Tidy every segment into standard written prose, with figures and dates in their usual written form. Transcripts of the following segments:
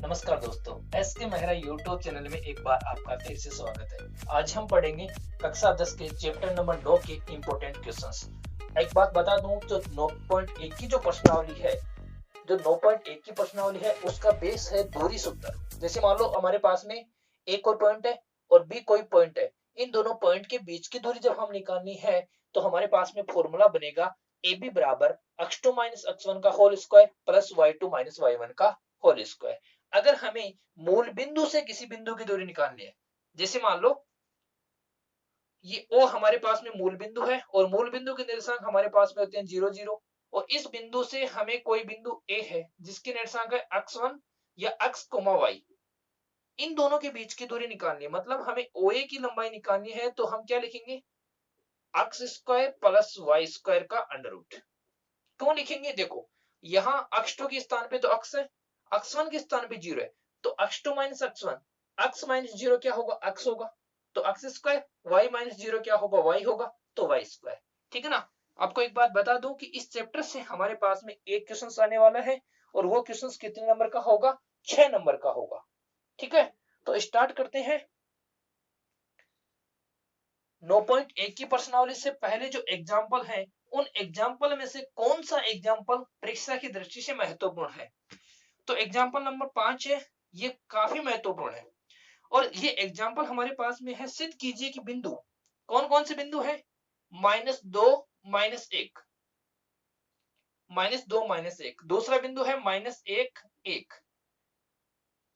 नमस्कार दोस्तों, एस के मेहरा यूट्यूब चैनल में एक बार आपका फिर से स्वागत है। आज हम पढ़ेंगे कक्षा 10 के चैप्टर नंबर 9 के इम्पोर्टेंट क्वेश्चंस। एक बात बता दूं, जो 9.1 की जो प्रश्नावली है, जो 9.1 की प्रश्नावली है उसका बेस है दूरी सूत्र। जैसे मान लो हमारे पास में ए कोई पॉइंट है और बी कोई पॉइंट है, इन दोनों पॉइंट के बीच की दूरी जब हम निकालनी है तो हमारे पास में फॉर्मूला बनेगा ए बी बराबर x2 माइनस x1 का whole square plus y2 minus y1 का होल स्क्वायर। अगर हमें मूल बिंदु से किसी बिंदु की दूरी निकालनी है, जैसे मान लो ये O हमारे पास में मूल बिंदु है और मूल बिंदु के निर्देशांक हमारे पास में होते हैं 0 0, और इस बिंदु से हमें कोई बिंदु A है जिसके निर्देशांक है x1 या x, y, इन दोनों के बीच की दूरी निकालनी है। मतलब हमें OA की लंबाई निकालनी है तो हम क्या लिखेंगे, x square plus y square का अंडर रूट। क्यों लिखेंगे, देखो यहाँ x2 के स्थान पे तो x है, x1 के स्थान पे 0 है, तो x2 minus x1, x minus 0 क्या होगा, x होगा, तो x स्क्वायर, y माइनस 0 क्या होगा, y होगा, तो y स्क्वायर। ठीक है ना। आपको एक बात बता दूं कि इस चैप्टर से हमारे पास में एक क्वेश्चन आने वाला है और वो क्वेश्चन कितने नंबर का होगा, 6 नंबर का होगा। ठीक है, तो स्टार्ट करते हैं। 9.1 की प्रश्नावली से पहले जो एग्जाम्पल है, उन एग्जाम्पल में से कौन सा एग्जाम्पल परीक्षा की दृष्टि से महत्वपूर्ण है। तो एग्जाम्पल नंबर 5 है, ये काफी महत्वपूर्ण है और ये एग्जाम्पल हमारे पास में है। सिद्ध कीजिए कि बिंदु, कौन कौन से बिंदु है, -2 -1, -2 -1, दूसरा बिंदु है -1 1,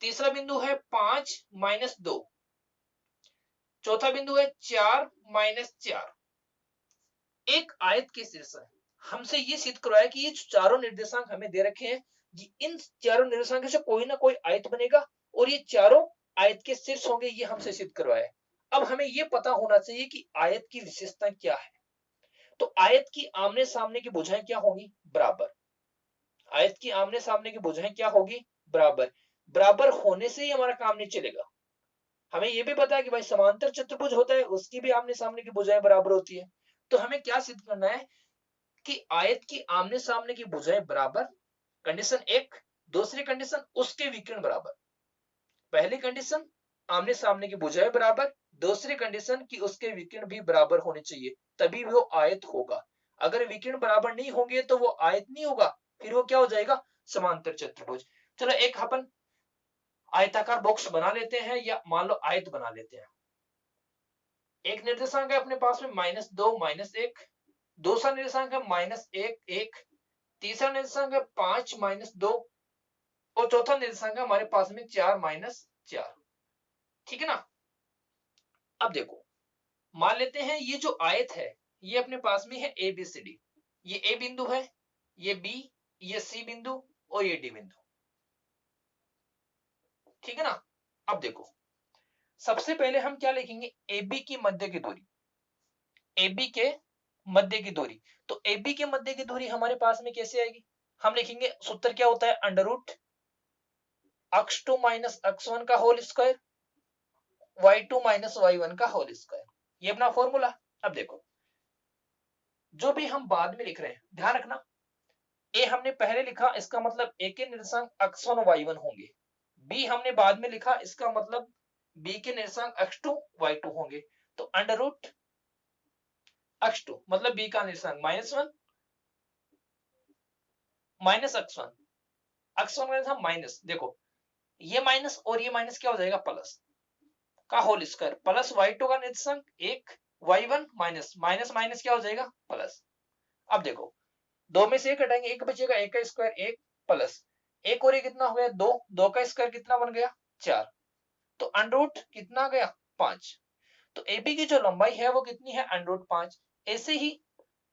तीसरा बिंदु है 5 -2, चौथा बिंदु है 4 -4। एक आयत के शीर्ष है, हमसे ये सिद्ध करवाया कि ये चारों निर्देशांक हमें दे रखे हैं, इन चारों निर्देशांक से कोई ना कोई आयत बनेगा और ये चारों आयत के शीर्ष होंगे, ये हमसे सिद्ध करवाया। अब हमें ये पता होना चाहिए कि आयत की विशेषता क्या है। तो आयत की आमने सामने की भुजाएं क्या होंगी, बराबर। आयत की आमने सामने की भुजाएं क्या होगी, बराबर। बराबर होने से ही हमारा काम नहीं चलेगा। हमें ये भी पता है कि भाई समांतर चतुर्भुज होता है, उसकी भी आमने सामने की भुजाएं बराबर होती है। तो हमें क्या सिद्ध करना है कि आयत की आमने सामने की भुजाएं बराबर, कंडीशन एक। दूसरी कंडीशन, उसके विकर्ण बराबर। पहली कंडीशन आमने सामने की भुजाएं बराबर, दूसरी कंडीशन कि उसके विकर्ण भी बराबर होने चाहिए, तभी वो आयत होगा। अगर विकर्ण बराबर नहीं होंगे तो वो आयत नहीं होगा, फिर वो क्या हो जाएगा, समांतर चतुर्भुज। चलो एक अपन आयताकार बॉक्स बना लेते हैं या मान लो आयत बना लेते हैं। एक निर्देशांक है अपने पास में -2 -1, दूसरा निर्देशांक है -1 1, तीसरा निर्देशांक है 5 -2 और चौथा निर्देशांक है हमारे पास में 4 -4। ठीक है ना। अब देखो, मान लेते हैं ये जो आयत है ये अपने पास में है ए बी सी डी। ये ए बिंदु है, ये बी, ये सी बिंदु और ये डी बिंदु। ठीक है ना। अब देखो, सबसे पहले हम क्या लिखेंगे, ए बी की मध्य की दूरी, ए बी के मध्य की दूरी। तो ए बी के मध्य की दूरी हमारे पास में कैसे आएगी, हम लिखेंगे सूत्र क्या होता है, under root x2 minus x1 का whole square y2 minus y1 का होल स्क्वायर, ये अपना फॉर्मूला। अब देखो, जो भी हम बाद में लिख रहे हैं ध्यान रखना, ए हमने पहले लिखा, इसका मतलब ए के निर्देशांक x1 y1 होंगे। बी हमने बाद में लिखा, इसका मतलब बी के निर्देशांक x2 y2 होंगे। तो अंडर रूट x2 मतलब बी का निर्देशांक -1 माइनस x1, x1 का था माइनस, देखो ये माइनस और ये माइनस क्या हो जाएगा, प्लस का होल स्क्वायर, प्लस y2 का निर्देशांक 1, y1 माइनस माइनस माइनस क्या हो जाएगा, प्लस। अब देखो, दो में से एक हटाएंगे, एक बचेगा, एक का स्क्वायर एक प्लस एक और ये कितना हो गया, दो, दो का स्क्वायर कितना बन गया, 4। तो अंडर रूट कितना गया, 5। तो एबी की जो लंबाई है वो कितनी है, अंडर रूट 5। ऐसे ही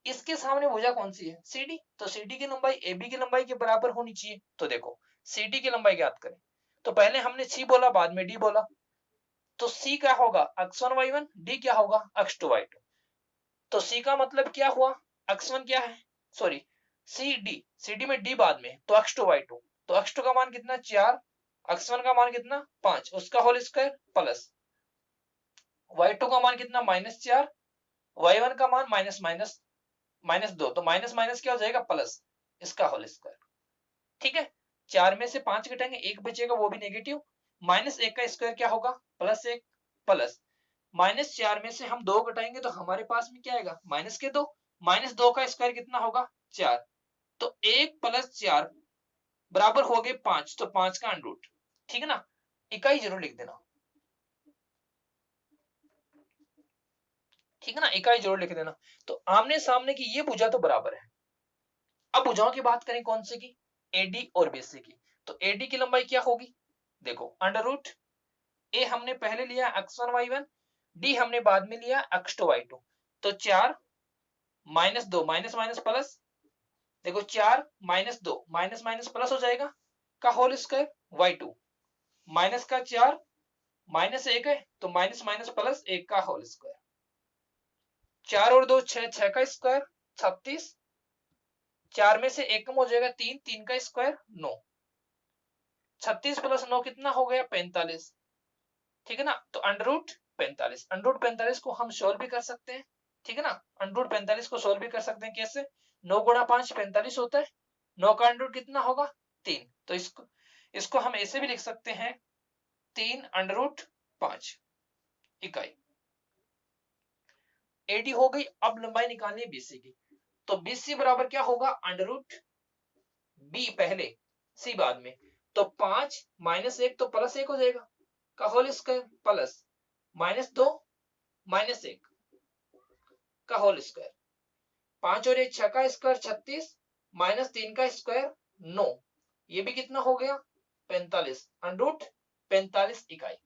इसके सामने भुजा कौन सी है, सीडी। तो सीडी की लंबाई एबी की लंबाई के बराबर होनी चाहिए। तो देखो, सीडी की लंबाई ज्ञात करें, तो पहले हमने सी बोला, बाद में डी बोला, तो सी क्या होगा, x1 y1, डी क्या होगा, x2 y2। तो सी का मतलब क्या हुआ, x1 क्या है, sorry C D, C D में डी बाद में, तो x2 y2। तो x2 का मान कितना, 4, x1 का मान कितना, 5, उसका होल स्क्वायर प्लस y2 का मान कितना, -4, y1 का मान माइनस माइनस -2, तो माइनस माइनस क्या हो जाएगा, प्लस, इसका होल स्क्वायर। ठीक है। 4 में से 5 घटाएंगे 1 बचेगा, वो भी नेगेटिव। -1 का स्क्वायर क्या होगा, +1 प्लस -4 में से हम 2 घटाएंगे तो हमारे पास में क्या आएगा, -2। -2 का स्क्वायर कितना होगा, 4। तो 1 + 4 बराबर हो गए 5, तो 5 का अंडर रूट। ठीक है ना, इकाई जरूर लिख देना। ठीक है ना, इकाई जरूर लिख देना। तो आमने सामने की ये भुजा तो बराबर है। अब भुजाओं की बात करें कौन सी की, एडी और बीसी की। तो एडी की लंबाई क्या होगी, देखो अंडर रूट ए हमने पहले लिया x1 y1, डी हमने बाद में लिया x2 y2। तो 4 -2 माइनस माइनस प्लस, देखो 4 -2 माइनस माइनस प्लस हो जाएगा का होल स्क्वायर, y2 माइनस का 4 -1 है तो माइनस माइनस प्लस 1 का होल स्क्वायर। 4 और 2 6, 6 का स्क्वायर 36, 4 में से 1 कम हो जाएगा 3, 3 का स्क्वायर 9, 36 + 9 कितना हो गया, 45। ठीक है ना, तो अंडर रूट 45, अंडर रूट 45 को हम सोल्व भी कर सकते हैं। ठीक है ना, अंडर रूट 45 को सोल्व भी कर सकते हैं, कैसे, 9 गुणा 5 45 होता है, 9 का अंडर रूट कितना होगा, 3। तो इसको हम ऐसे भी लिख सकते हैं, 3 अंडर रूट 5 इकाई। एडी हो गई। अब लंबाई निकालनी है बीसी की। तो बीसी बराबर क्या होगा, अंडर रूट बी पहले सी बाद में। तो 5 -1 तो +1 हो जाएगा का होल स्क्वायर प्लस -2 -1 का होल स्क्वायर। 5 और 1 6 का स्क्वायर 36, -3 का स्क्वायर 9, ये भी कितना हो गया, 45, अंडर रूट 45 इकाई।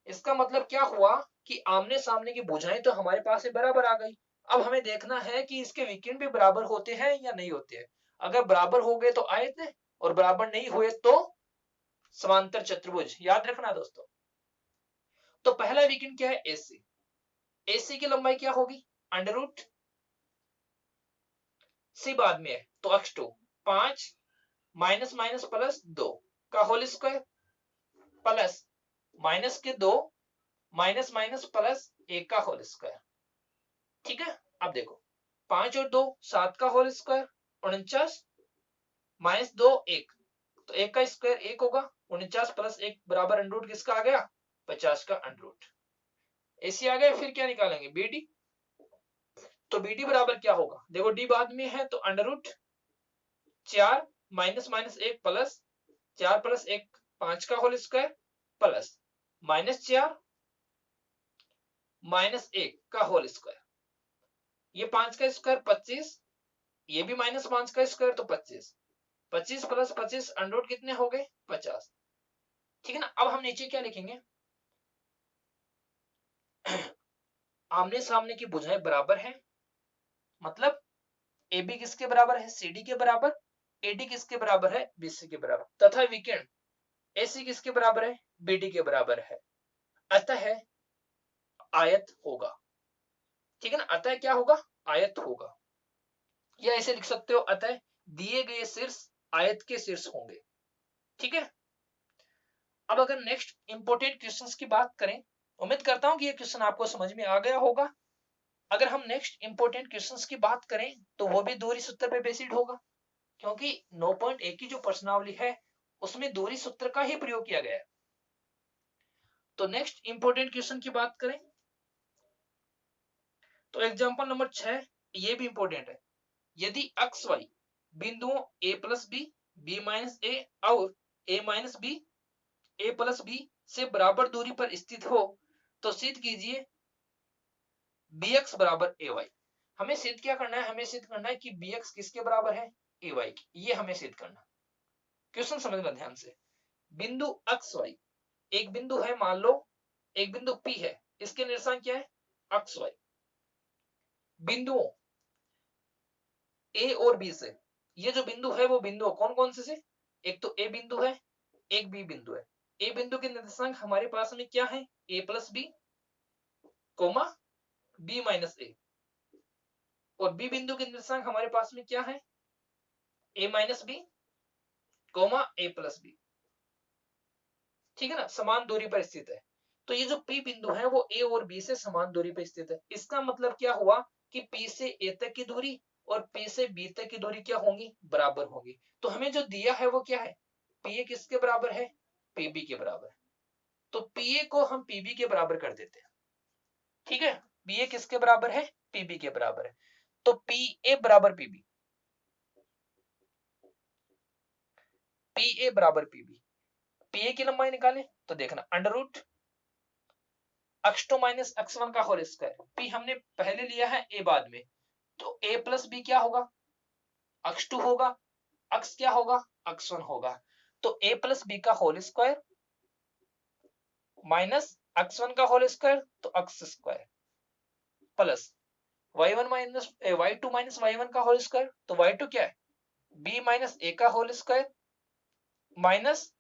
इसका मतलब क्या हुआ कि आमने सामने की भुजाएं तो हमारे पास से बराबर आ गई। अब हमें देखना है कि इसके विकर्ण भी बराबर होते हैं या नहीं होते हैं। अगर बराबर हो गए तो आयत है, और बराबर नहीं हुए तो समांतर चतुर्भुज। याद रखना दोस्तों। तो पहला विकर्ण क्या है, एसी। एसी की लंबाई क्या होगी, अंडर रूट सी बाद में है तो x2 5 माइनस माइनस प्लस 2 का होल स्क्वायर प्लस माइनस के 2 माइनस माइनस प्लस 1 का होल स्क्वायर। ठीक है, अब देखो 5 और 2 7 का होल स्क्वायर 49, -2 1, तो 1 का स्क्वायर 1 होगा, 49 + 1 बराबर अंडर रूट किसका आ गया, 50 का अंडर रूट। ऐसे आ गया। फिर क्या निकालेंगे, बीडी। तो बीडी बराबर क्या होगा, देखो डी बाद में है तो under root 4 minus minus 1 plus 4 + 1 5 का होल स्क्वायर प्लस -4 -1 का होल स्क्वायर। ये 5 का स्क्वायर 25, ये भी -5 का स्क्वायर तो 25, 25 + 25 अंडर रूट कितने हो गए, 50। ठीक है ना, अब हम नीचे क्या लिखेंगे, आमने सामने की भुजाएं बराबर है, मतलब AB किसके बराबर है, CD के बराबर, AD किसके बराबर है, BC के बराबर, तथा विकर्ण AC किसके बराबर है, BD के बराबर है। अतः आयत होगा। ठीक है ना, अतः क्या होगा, आयत होगा। या ऐसे लिख सकते हो, अतः दिए गए शीर्ष आयत के शीर्ष होंगे। ठीक है। अब अगर नेक्स्ट इंपोर्टेंट क्वेश्चंस की बात करें, उम्मीद करता हूं कि ये क्वेश्चन आपको समझ में आ गया होगा। अगर हम नेक्स्ट इंपोर्टेंट क्वेश्चंस की बात करें तो वो भी दूरी सूत्र पे बेस्ड होगा, क्योंकि 9.1 की जो प्रश्नावली है उसमें दूरी सूत्र का ही प्रयोग किया गया है। तो नेक्स्ट इंपोर्टेंट क्वेश्चन की बात करें तो एग्जांपल नंबर 6, ये भी इंपोर्टेंट है। यदि एक्स वाई बिंदुओं a + b, b - a और a - b, a + b से बराबर दूरी पर स्थित हो तो सिद्ध कीजिए bx बराबर ay। हमें सिद्ध क्या करना है, हमें सिद्ध करना है कि bx किसके बराबर है, ay की। ये हमें सिद्ध करना। क्वेश्चन समझना ध्यान से। बिंदु एक्स वाई, एक बिंदु है, मान लो एक बिंदु P है, इसके निर्देशांक क्या है, एक्स वाई। बिंदुओं A और B से, ये जो बिंदु है वो बिंदु कौन कौन से, एक तो A बिंदु है, एक B बिंदु है। A बिंदु के निर्देशांक हमारे पास में क्या है, a + b, b - a, और B बिंदु के निर्देशांक हमारे पास में क्या है, a - b, a + b। ठीक है ना, समान दूरी पर स्थित है। तो ये जो P बिंदु है वो A और B से समान दूरी पर स्थित है। इसका मतलब क्या हुआ कि P से A तक की दूरी और P से B तक की दूरी क्या होंगी, बराबर होगी। तो हमें जो दिया है वो क्या है, PA किसके बराबर है, PB के बराबर। तो PA को हम PB के बराबर कर देते हैं, ठीक है। PA किसके बराबर है, PB के बराबर है। तो PA बराबर PB, PA बराबर PB। PA की लंबाई निकालें तो देखना under root x2 minus x1 का होल स्क्वायर। P हमने पहले लिया है, A बाद में, तो A प्लस B क्या होगा, x2 होगा, x क्या होगा, x1 होगा। तो A प्लस B का होल स्क्वायर माइनस x1 का होल स्क्वायर तो x square plus y1 minus y2 minus y1 का होल स्क्वायर तो y2 क्या है, b माइनस a का whole square minus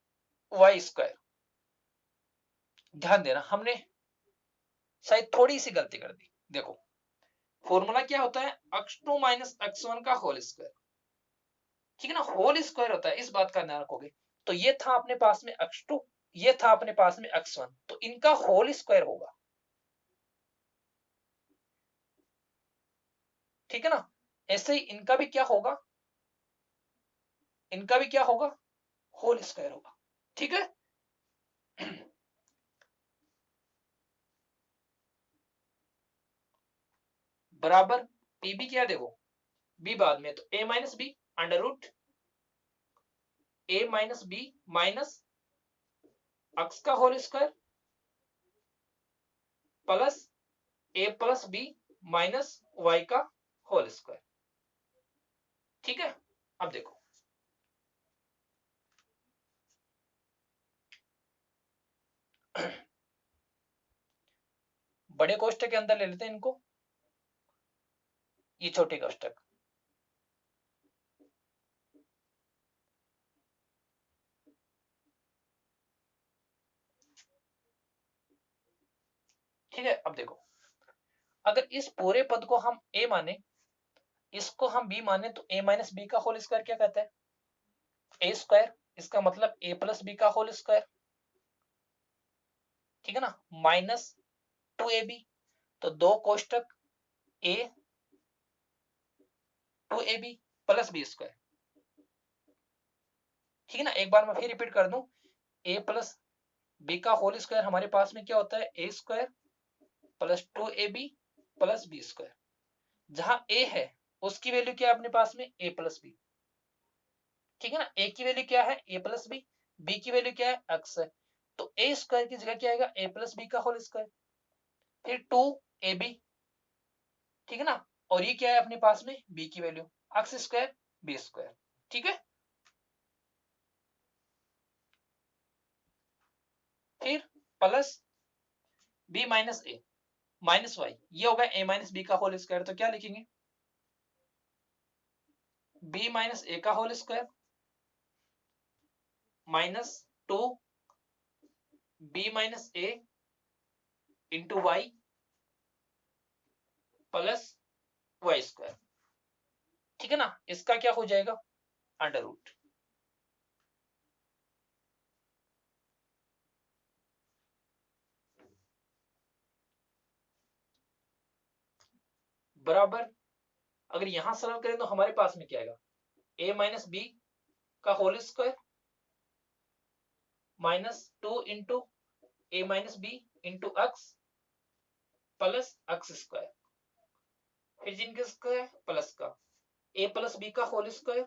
y square. ध्यान देना हमने शायद थोड़ी सी गलती कर दी। देखो फॉर्मूला क्या होता है, x2 माइनस x1 का होल स्क्वायर, ठीक है ना, होल स्क्वायर होता है, इस बात का ध्यान रखोगे। तो ये था अपने पास में x2, ये था अपने पास में x1, तो इनका होल स्क्वायर होगा, ठीक है ना। ऐसे ही इनका भी क्या होगा, इनका भी क्या होगा, होल स्क्वायर होगा, ठीक है। बराबर पीबी क्या, देखो बी बाद में, तो A minus B under root A minus B minus X का whole square plus A plus B minus Y का होल स्क्वायर, ठीक है। अब देखो बड़े कोष्टक के अंदर ले लेते हैं इनको, ये छोटे कोष्टक, ठीक है। अब देखो अगर इस पूरे पद को हम a माने, इसको हम b माने, तो a माइनस बी का होल स्क्वायर क्या कहता है, a स्क्वायर, इसका मतलब a प्लस बी का होल स्क्वायर, ठीक है ना, माइनस 2ab, तो दो कोष्टक a 2ab plus B square, ठीक है ना। एक बार मैं फिर रिपीट कर दूं, a प्लस बी का होल स्क्वायर हमारे पास में क्या होता है, a square plus 2ab plus B square. जहां a है उसकी वैल्यू क्या है अपने पास में, a प्लस बी, ठीक है ना। a की वैल्यू क्या है, a प्लस बी, b की वैल्यू क्या है, x है। तो a स्क्वायर की जगह क्या आएगा, a प्लस बी का होल स्क्वायर, फिर 2ab, ठीक है ना। और ये क्या है अपने पास में, b की value x square B square, ठीक है। फिर plus b minus A minus Y, ये होगा a माइनस बी का होल स्क्वायर, तो क्या लिखेंगे, b माइनस ए का whole square minus 2b minus A into Y plus Y square, ठीक है ना। इसका क्या हो जाएगा, अंडर रूट, बराबर अगर यहां सरल करें तो हमारे पास में क्या आएगा, a माइनस बी का whole square minus 2 into A minus B into X plus X square, फिर जिनके स्क्वायर प्लस का a प्लस बी का whole square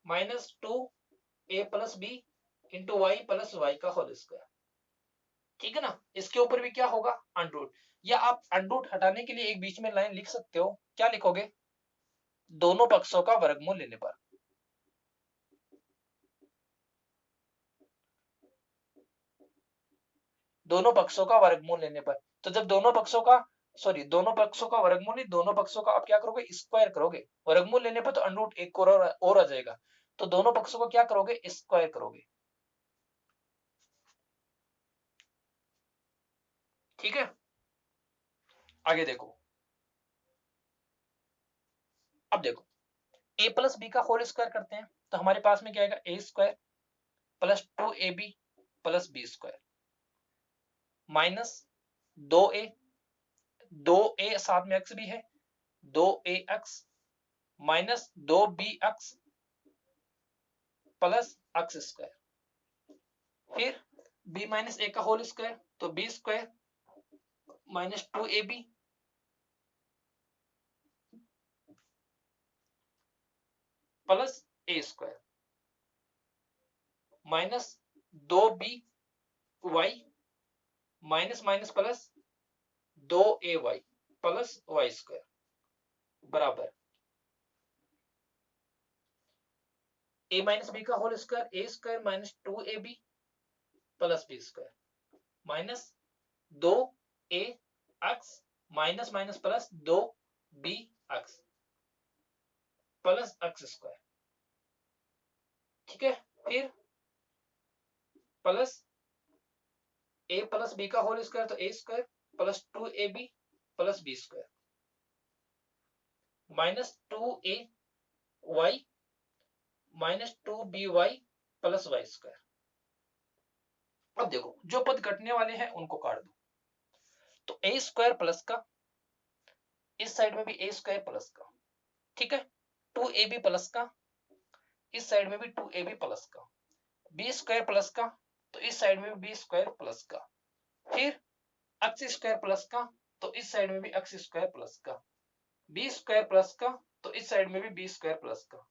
minus 2 A plus B into Y plus Y का होल स्क्वायर, ठीक है ना। इसके ऊपर भी क्या होगा, अंडरूट, या आप अंडरूट हटाने के लिए एक बीच में लाइन लिख सकते हो, क्या लिखोगे, दोनों पक्षों का वर्गमूल लेने पर, दोनों पक्षों का वर्गमूल लेने पर। तो जब दोनों पक्षों का, सॉरी दोनों पक्षों का वर्गमूल नहीं, दोनों पक्षों का आप क्या करोगे, स्क्वायर करोगे, वर्गमूल लेने पर तो अंडरूट एक और आ जाएगा, तो दोनों पक्षों को क्या करोगे, स्क्वायर करोगे, ठीक है। आगे देखो, अब देखो a प्लस बी का होल स्क्वायर करते हैं, तो हमारे पास में क्या आएगा, a square plus 2ab plus B square minus 2a, 2a साथ में x भी है, 2ax minus 2bx plus x square, फिर b माइनस a का होल स्क्वायर तो b square minus 2ab plus a square minus 2by minus minus plus 2ay plus y square बराबर a minus b का whole square a square minus 2ab plus b square minus 2ax minus minus plus 2bx plus x square, ठीक है। फिर plus a plus b का whole square तो a square plus 2ab plus b square minus 2ay minus 2by plus y square. अब देखो जो पद कटने वाले हैं उनको काट दो, तो a स्क्वायर प्लस का इस साइड में भी a स्क्वायर प्लस का, ठीक है। 2ab प्लस का इस साइड में भी 2ab प्लस का, b स्क्वायर प्लस का तो इस साइड में भी b स्क्वायर प्लस का, फिर x स्क्वायर प्लस का तो इस साइड में भी x स्क्वायर प्लस का, b स्क्वायर प्लस का तो इस साइड में भी b स्क्वायर प्लस का,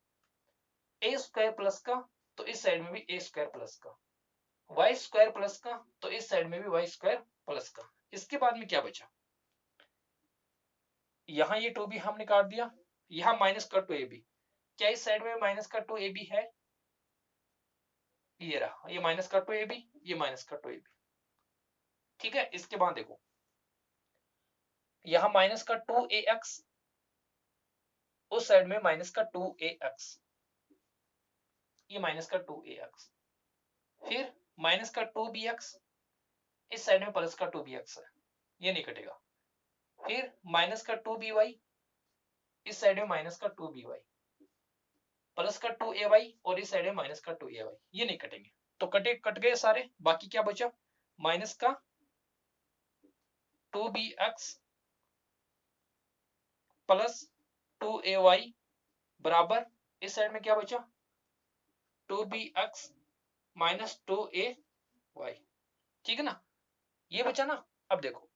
a स्क्वायर प्लस का तो इस साइड में भी a स्क्वायर प्लस का, y स्क्वायर प्लस का तो इस साइड में भी y स्क्वायर प्लस का। इसके बाद में क्या बचा, यहां ये 2b हमने काट दिया, यहां माइनस का 2ab, क्या इस साइड में माइनस का 2ab है, ये रहा, ये माइनस का 2ab, ये माइनस का 2ab, ठीक है। इसके बाद देखो यहां माइनस का 2ax, उस साइड में माइनस का 2ax, ये माइनस का 2ax, फिर माइनस का 2bx, इस साइड में प्लस का 2bx है, ये नहीं कटेगा, फिर माइनस का 2by, इस साइड में माइनस का 2by प्लस का 2ay और इस साइड में माइनस का 2ay, ये नहीं कटेंगे, तो कट गए सारे। बाकी क्या बचा, माइनस का 2bx प्लस 2ay बराबर इस साइड में क्या बचा 2bx माइनस 2ay, ठीक है ना, ये बचा ना। अब देखो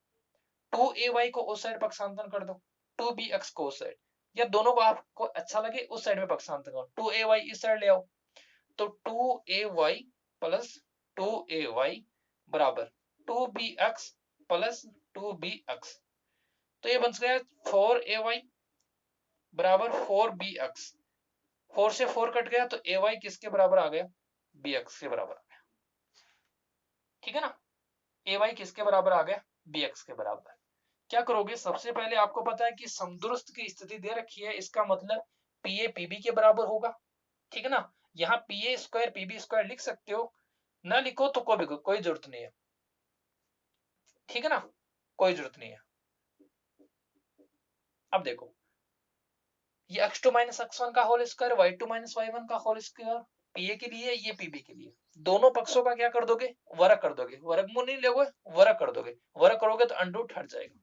2ay को उस साइड पक्षांतरण कर दो, 2bx को उस साइड, या दोनों को आपको अच्छा लगे उस साइड में पक्षांतरण करो, 2ay इस साइड ले आओ, तो 2ay प्लस 2ay बराबर 2bx प्लस 2bx, तो ये बन गया 4ay बराबर 4bx, 4 से 4 कट गया तो ay किसके बराबर आ गया, bx के बराबर आ गया, ठीक है ना। ay किसके बराबर आ गया, bx के बराबर। क्या करोगे, सबसे पहले आपको पता है कि समदुरुस्त की स्थिति दे रखी है, इसका मतलब pa pb के बराबर होगा, ठीक है ना। यहाँ pa स्क्वायर pb स्क्वायर लिख सकते हो, ना लिखो तो कोई जरूरत नहीं है, ठीक है ना, कोई जरूरत नहीं है। अब देखो ये x2 माइनस x1 का whole square, y2 minus y1 का होल स्क्वायर, pa के लिए ये pb के लिए, दोनों पक्षों का क्या कर दोगे, वर्ग कर दोगे, वर्गमूल नहीं लोगे, वर्ग कर दोगे, वर्ग करोगे तो अंडर रूट हट जाएगा,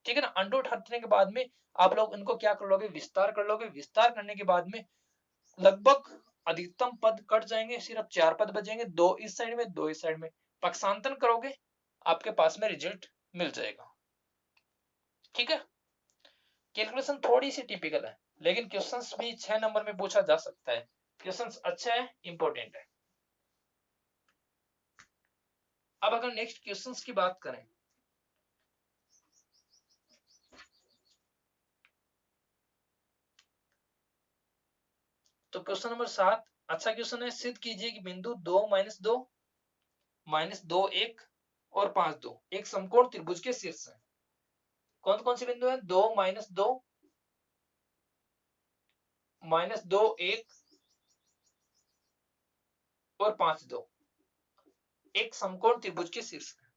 ठीक है ना। अंडर रूट हटने के बाद में आप लोग इनको क्या कर लोगे, विस्तार कर लोगे, विस्तार करने के बाद में लगभग अधिकतम पद कट जाएंगे, सिर्फ 4 पद बचेंगे, 2 इस साइड में 2 इस साइड में, पक्षांतरण करोगे आपके पास में रिजल्ट मिल जाएगा, ठीक है। कैलकुलेशन थोड़ी सी टिपिकल है, लेकिन क्वेश्चंस भी 6 नंबर में पूछा जा सकता है, क्वेश्चंस अच्छा है, इंपॉर्टेंट है। अब अगर नेक्स्ट क्वेश्चंस की बात करें, तो क्वेश्चन नंबर 7 अच्छा क्वेश्चन है, सिद्ध कीजिए कि बिंदु 2 माइनस 2 माइनस 2 1 और 5 2 एक समकोण त्रिभुज के शीर्ष है। कौन कौन से बिंदु है, 2 माइनस 2 माइनस 2 1 और 5 2 एक समकोण त्रिभुज के शीर्ष है,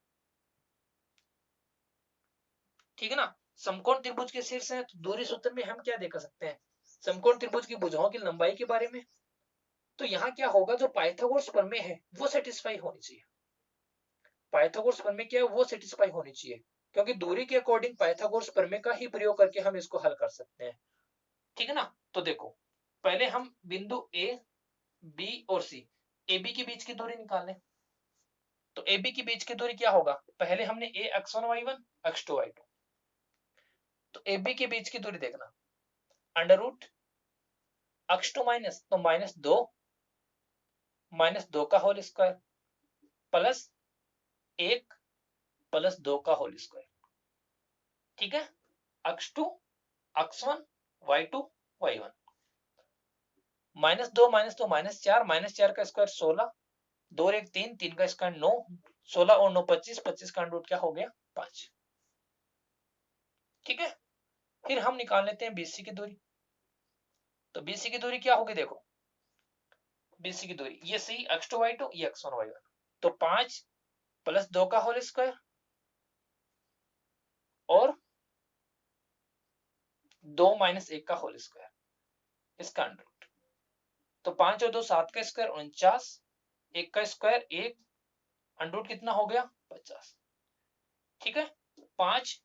ठीक है ना। समकोण त्रिभुज के शीर्ष है तो दूरी सूत्र में हम क्या देख सकते हैं, समकोण त्रिभुज की भुजाओं की लंबाई के बारे में, तो यहाँ क्या होगा, जो पाइथागोरस प्रमेय है वो सेटिस्फाई होनी चाहिए, पाइथागोरस प्रमेय क्या है वो सेटिस्फाई होनी चाहिए, क्योंकि दूरी के अकॉर्डिंग पाइथागोरस प्रमेय का ही प्रयोग करके हम इसको हल कर सकते हैं। ठीक है ना। तो देखो पहले हम बिंदु ए, बी और सी, ए बी के बीच की दूरी निकालें। तो ए बी के बीच की दूरी क्या होगा, पहले हमने ए x1 y1 x2 y2, तो ए बी के बीच की दूरी देखना, अंडर रूट x2 माइनस, तो माइनस दो का होल स्क्वायर प्लस 1 प्लस 2 का होल स्क्वायर। ठीक है, x2 x1 y2 y1, -2 -4 का स्क्वायर 16, 2 और 1 3, 3 का स्क्वायर 9, 16 और 9 25, 25 का अंडर रूट क्या हो गया 5। ठीक है, फिर हम निकाल लेते हैं बीसी की दूरी। तो बीसी की दूरी क्या होगी, देखो बीसी की दूरी ये सी x2 y2 ये x1 y1, तो 5 प्लस 2 का होल स्क्वायर और 2 माइनस 1 का होल स्क्वायर, इसका अंडर रूट। तो 5 और 2 7 का स्क्वायर 49, 1 का स्क्वायर 1, अंडर रूट कितना हो गया 50। ठीक है, 5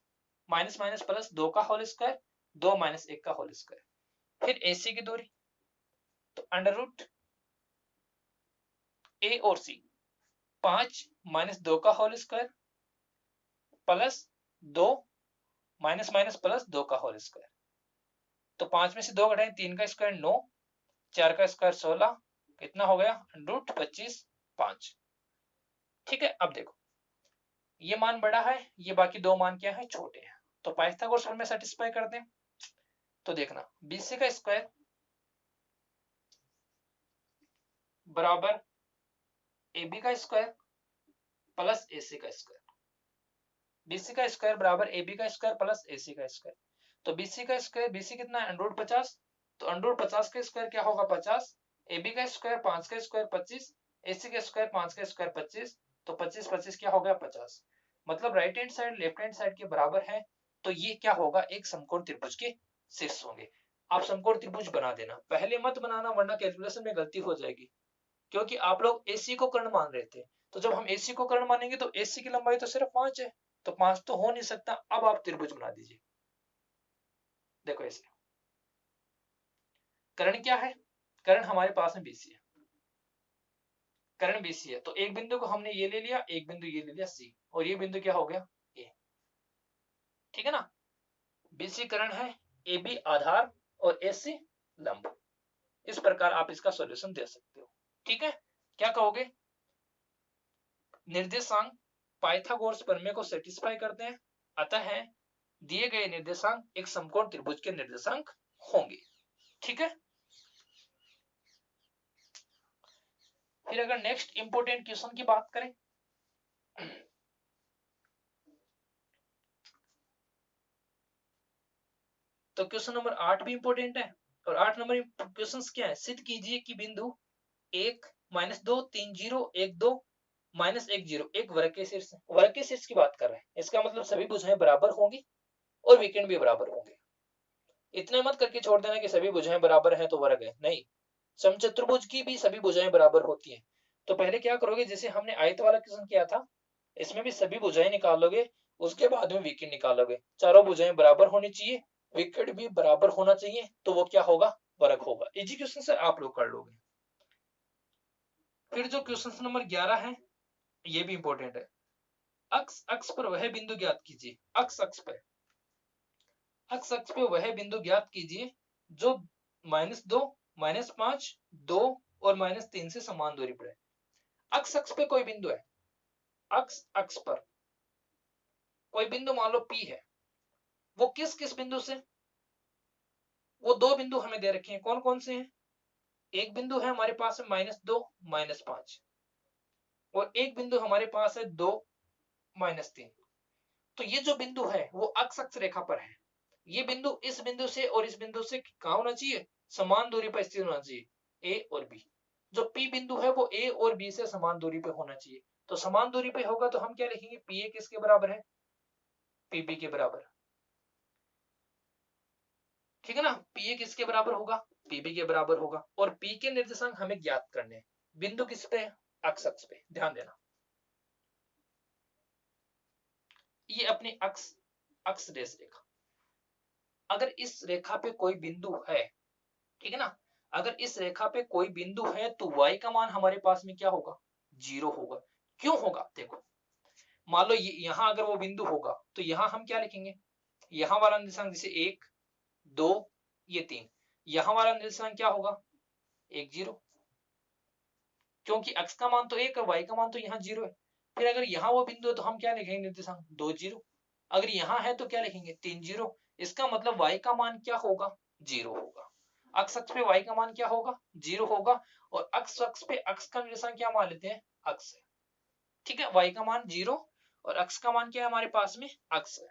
माइनस माइनस प्लस 2 का होल स्क्वायर, 2 माइनस 1 का होल स्क्वायर। फिर एसी की दूरी, तो अंडर रूट ए और सी, 5 माइनस 2 का whole square plus 2 minus minus plus 2 का होल स्क्वायर। तो 5 में से 2 घटाएं, 3 का स्क्वायर 9, 4 का स्क्वायर 16, कितना हो गया अंडर रूट 25 5। ठीक है, अब देखो ये मान बड़ा है, ये बाकी दो मान क्या है छोटे हैं, तो पाइथागोरस प्रमेय सेटिस्फाई करते हैं। तो देखना बीसी का स्क्वायर बराबर AB का स्क्वायर प्लस AC का स्क्वायर, BC का स्क्वायर बराबर AB का स्क्वायर प्लस AC का स्क्वायर। तो BC का स्क्वायर, BC कितना है अंडर रूट 50, तो अंडर रूट 50 का स्क्वायर क्या होगा 50, AB का स्क्वायर 5 का स्क्वायर 25, AC का स्क्वायर 5 का स्क्वायर 25, तो 25 25 क्या हो गया 50। मतलब right hand side left hand side के बराबर है, तो ये क्या होगा एक समकोण त्रिभुज के शीर्ष होंगे। आप समकोण त्रिभुज बना देना, पहले मत बनाना वरना कैलकुलेशन में गलती हो जाएगी, क्योंकि आप लोग AC को कर्ण मान रहे थे, तो जब हम AC को कर्ण मानेंगे तो AC की लंबाई तो सिर्फ 5 है, तो 5 तो हो नहीं सकता। अब आप त्रिभुज बना दीजिए, देखो ऐसे कर्ण क्या है, कर्ण हमारे पास में BC है, कर्ण BC है, तो एक बिंदु को हमने ये ले लिया, एक बिंदु ये ले लिया C, और ये बिंदु क्या हो गया A। ठीक है ना, BC कर्ण है, AB आधार और AC लंब। इस प्रकार आप इसका सॉल्यूशन दे सकते हो। ठीक है, क्या कहोगे, निर्देशांक पाइथागोरस प्रमेय को सेटिस्फाई करते हैं, अतः दिए गए निर्देशांक एक समकोण त्रिभुज के निर्देशांक होंगे। ठीक है, फिर अगर नेक्स्ट इंपोर्टेंट क्वेश्चन की बात करें, तो क्वेश्चन नंबर 8 भी इंपोर्टेंट है। और 8 नंबर क्वेश्चन क्या है, सिद्ध कीजिए कि बिंदु 1 -2 3 0 1 2 -1 0 एक वर्ग के शीर्ष, वर्ग के शीर्ष की बात कर रहे हैं, इसका मतलब सभी भुजाएं बराबर होंगी और विकर्ण भी बराबर होंगे। इतना मत करके छोड़ देना कि सभी भुजाएं बराबर हैं तो वर्ग है, नहीं, समचतुर्भुज की भी सभी भुजाएं बराबर होती हैं। तो पहले क्या करोगे, जैसे हमने आयत वाला क्वेश्चन किया था, इसमें भी सभी भुजाएं निकालोगे, उसके बाद में विकर्ण निकालोगे, चारों भुजाएं बराबर होनी चाहिए, विकर्ण भी बराबर होना चाहिए, तो वो क्या होगा वर्ग होगा। इजी क्वेश्चन सर आप लोग कर लोगे। फिर जो क्वेश्चन नंबर 11 है, ये भी इंपॉर्टेंट है। अक्ष अक्ष पर वह बिंदु ज्ञात कीजिए, अक्ष अक्ष पर, अक्ष अक्ष पे वह बिंदु ज्ञात कीजिए जो -2 -5 2 और -3 से समान दूरी पर है। अक्ष अक्ष पे कोई बिंदु है, अक्ष अक्ष पर कोई बिंदु मान लो P है, वो किस किस बिंदु से, वो दो बिंदु हमें दे रखे हैं, कौन कौन से हैं, एक बिंदु है हमारे पास में -2 -5 और एक बिंदु हमारे पास है 2 -3। तो ये जो बिंदु है वो अक्ष अक्ष रेखा पर है, ये बिंदु इस बिंदु से और इस बिंदु से कहां होना चाहिए, समान दूरी पर स्थित होना चाहिए, ए और बी। जो पी बिंदु है वो ए और बी से समान दूरी पे होना चाहिए, तो समान दूरी पे होगा तो हम क्या लिखेंगे, पी ए किसके बराबर है, पीबी के बराबर। ठीक है ना, पी ए किसके बराबर होगा, पीबी के बराबर होगा, और पी के निर्देशांक हमें ज्ञात करने हैं, बिंदु किस पे है, अक्ष अक्ष पे, ध्यान देना। ये अपनी अक्ष अक्ष रेस रेखा। अगर इस रेखा पे कोई बिंदु है, ठीक है ना, अगर इस रेखा पे कोई बिंदु है तो y का मान हमारे पास में क्या होगा, 0 होगा। क्यों होगा, देखो मान लो यहाँ अगर वो बिंदु होगा तो यहाँ हम क्या लिखेंगे, यहाँ वाला निर्देशांक जैसे 1 2 ये 3, यहाँ वाला निर्देशांक क्या होगा 1 0, क्योंकि x का मान तो 1 है, y का मान तो यहाँ 0 है। फिर अगर यहाँ वो बिंदु है तो हम क्या लिखेंगे निर्देशांक 2 0, अगर यहाँ है तो क्या लिखेंगे 3 0। इसका मतलब y का मान क्या होगा 0 होगा। अक्ष अक्ष पे y का मान क्या होगा 0 होगा, और अक्ष अक्ष पे अक्ष का निर्देशांक क्या मान लेते हैं अक्ष है, ठीक है। y का मान 0 और अक्ष का मान क्या है हमारे पास में अक्ष है।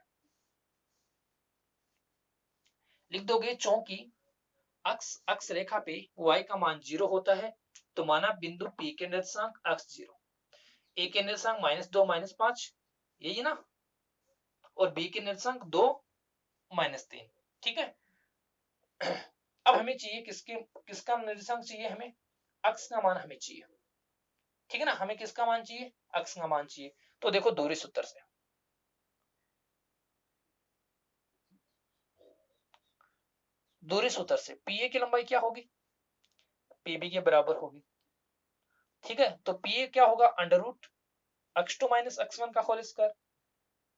लिख दोगे चूंकि अक्ष अक्ष रेखा पे y का मान 0 होता है तो माना बिंदु P के निर्देशांक अक्ष 0, A के निर्देशांक -2 -5 यही ना, और B के निर्देशांक 2 -3, ठीक है। अब हमें चाहिए किसका निर्देशांक चाहिए, हमें अक्ष का मान हमें चाहिए, ठीक है ना। हमें किसका मान चाहिए, अक्ष का मान चाहिए। तो देखो दूरी सूत्र से, दूरी सूत्र से PA की लंबाई क्या होगी, PB के बराबर होगी, ठीक है। तो PA क्या होगा √ x2 - x1 का होल स्क्वायर।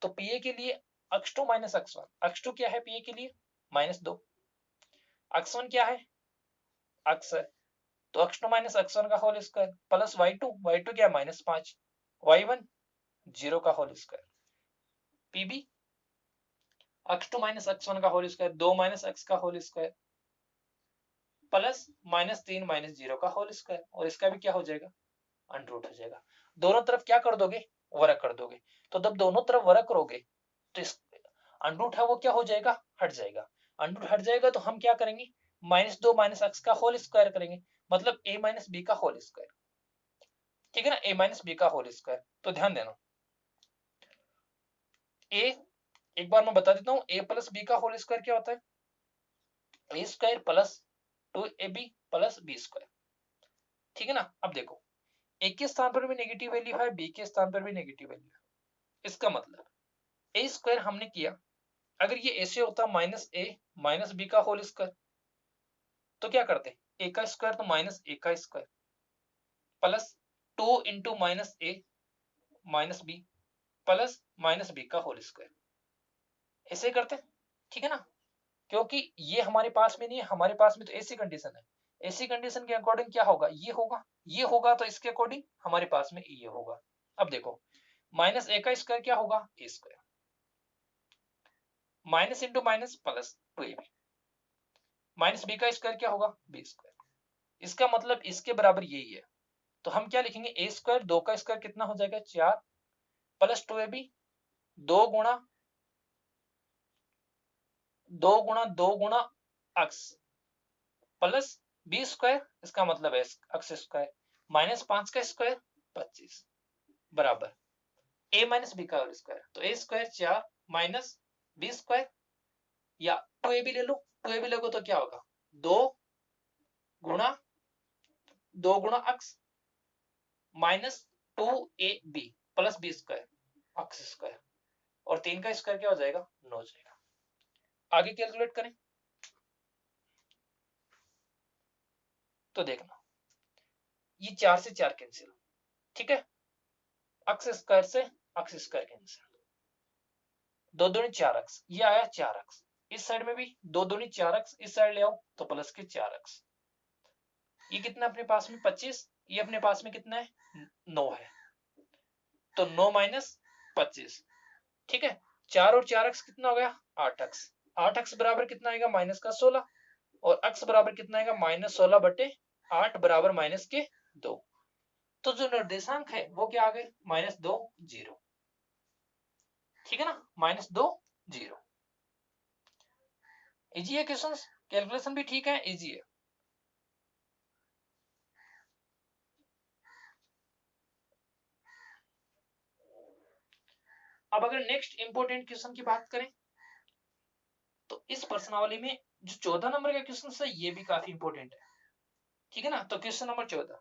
तो PA के लिए x2 - x1, x2 क्या है PA के लिए -2, x1 क्या है अक्ष है, तो x2 - x1 का होल स्क्वायर प्लस y2 क्या है -5, y1 0 का whole square. PB x2 - x1 का होल स्क्वायर 2 - x का होल स्क्वायर प्लस -3 - 0 का होल स्क्वायर, और इसका भी क्या हो जाएगा √ हो जाएगा। दोनों तरफ क्या कर दोगे वर्ग कर दोगे, तो जब दोनों तरफ वर्ग करोगे तो इस √ है वो क्या हो जाएगा हट जाएगा। √ हट जाएगा तो हम क्या करेंगे -2 - x का होल स्क्वायर करेंगे, मतलब a - b का होल स्क्वायर, ठीक है ना, a - b का होल स्क्वायर। तो ध्यान देना a, एक बार मैं बता देता हूँ, a + b का होल स्क्वायर क्या होता है a² + 2ab + b², ठीक है ना। अब देखो a के स्थान पर भी नेगेटिव वैल्यू है, b के स्थान पर भी नेगेटिव वैल्यू है, इसका मतलब a² हमने किया, अगर ये ऐसे होता -a - b का होल स्क्वायर तो क्या करते a का स्क्वायर तो -a का square plus 2 × -a - b plus -b का होल स्क्वायर, ऐसे करते, ठीक है ना। क्योंकि ये हमारे पास में नहीं है, हमारे पास में तो ऐसी कंडीशन है, ऐसी कंडीशन के अकॉर्डिंग क्या होगा ये होगा तो इसके अकॉर्डिंग हमारे पास में ये होगा। अब देखो -a का स्क्वायर क्या होगा a², minus into minus plus 2ab, -b का स्क्वायर क्या होगा b², इसका मतलब इसके बराबर यही है। तो हम क्या लिखेंगे a², 2 का स्क्वायर कितना हो जाएगा 4 प्लस 2ab 2 गुणा अक्स प्लस b², इसका मतलब है अक्स स्क्वायर -5 का स्क्वायर 25 बराबर a - b का होल स्क्वायर। तो a² 4 माइनस b² या 2ab ले लो, 2ab लोगे तो क्या होगा 2 गुणा अक्स -2ab प्लस b² अक्स स्क्वायर, और 3 का स्क्वायर क्या हो जाएगा 9 हो जाएगा। आगे कैलकुलेट करें तो देखना ये 4 से 4 कैंसिल, ठीक है, अक्स स्क्वायर से अक्स स्क्वायर कैंसिल, 2 दूनी 4 अक्स, ये आया 4 अक्स, इस साइड में भी 2 दूनी 4 अक्स, इस साइड ले आओ तो प्लस के 4 अक्स, ये कितना अपने पास में 25, ये अपने पास में कितना है 9 है, तो 9 - 25, ठीक है। 4 और 4 अक्स कितना हो गया 8 अक्स, 8 अक्स बराबर कितना आएगा माइनस का 16, और अक्स बराबर कितना आएगा -16/8 बराबर -2। तो जो निर्देशांक है वो क्या आ गए -2 0, ठीक है ना, -2 0। इजी है क्वेश्चन, कैलकुलेशन भी ठीक है, इजी है। अब अगर नेक्स्ट इंपोर्टेंट क्वेश्चन की बात करें तो इस प्रश्नावली में जो 14 नंबर का क्वेश्चन है ये भी काफी इंपोर्टेंट है, ठीक है ना। तो क्वेश्चन नंबर 14,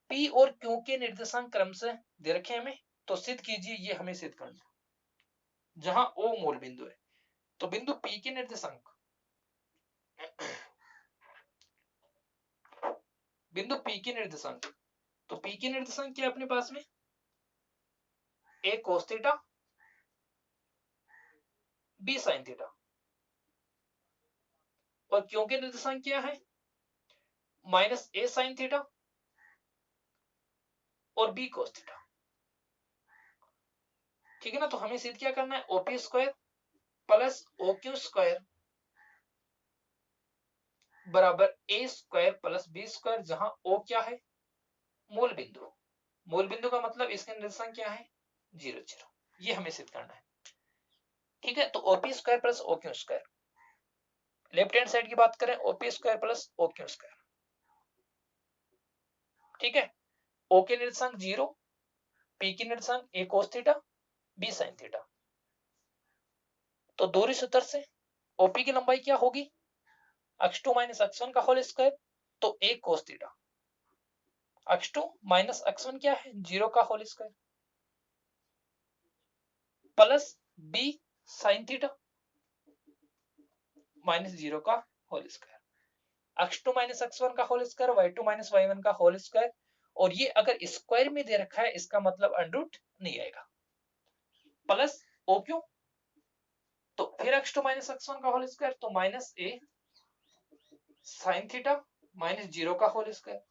P और Q के निर्देशांक क्रम से दे रखे हमें, तो सिद्ध कीजिए, ये हमें सिद्ध करना। जहां O मूल बिंदु है। तो बिंदु P के निर्देशांक बिंदु P के निर्देशांक, तो P के निर्देशांक क्या है अपने पास में, A cos theta B sin theta, और Q के निर्देशांक क्या है, माइनस A sin थीटा और B cos थीटा। ठीक है ना, तो हमें सिद्ध क्या करना है, OP square plus OQ square बराबर A square plus B square, जहां O क्या है, मूल बिंदु। मूल बिंदु का मतलब इसके निर्देशांक क्या है, 0 0। ये हमें सिद्ध करना है। ठीक है, तो OP square plus OQ square, left hand side की बात करें, OP square plus OQ square. ठीक है, O के निर्देशांक 0, P के निर्देशांक A cos theta B sin theta. तो दूरी सूत्र से OP की लंबाई क्या होगी, x2 माइनस x1 का होल स्क्वायर, तो A cos theta, x2 minus x1 क्या है, 0 का whole square, plus B sin theta minus 0 का whole square, x2 minus x1 का whole square, y2 minus y1 का होल स्क्वायर। और ये अगर स्क्वायर में दे रखा है, इसका मतलब अंडरूट नहीं आएगा, प्लस OQ, तो फिर x2 माइनस x1 का होल स्क्वायर, तो minus A sin theta minus 0 का whole square,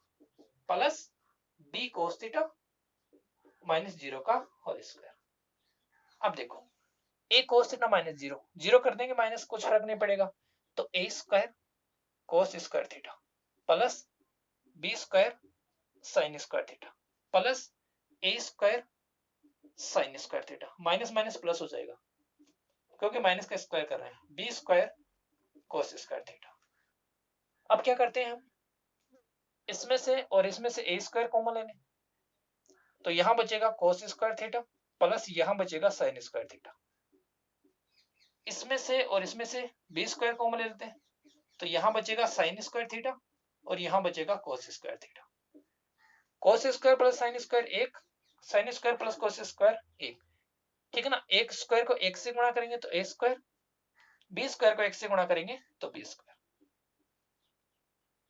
plus B cos theta minus 0 का होल स्क्वायर। अब देखो, A cos थीटा माइनस 0, 0 कर देंगे माइनस, कुछ फर्क नहीं पड़ेगा, तो A square cos square theta plus B square sin square theta plus A square sin square theta, minus minus plus हो जाएगा क्योंकि माइनस का स्क्वायर कर रहे हैं, B square cos square theta. अब क्या करते हैं हम, इसमें से और इसमें से A स्क्वायर कॉमन लेंगे, तो यहां बचेगा cos स्क्वायर थीटा प्लस यहां बचेगा sin स्क्वायर थीटा। इसमें से और इसमें से B स्क्वायर कॉमन ले लेते हैं, तो यहां बचेगा sin स्क्वायर थीटा और यहां बचेगा cos square theta. cos square plus sin square 1, sin square plus cos square 1। ठीक है ना, एक स्क्वायर को 1 से गुणा करेंगे तो A स्क्वायर, B स्क्वायर को 1 से गुणा करेंगे तो B स्क्वायर।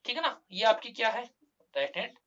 ठीक है ना, ये आपकी क्या है, राइट हैंड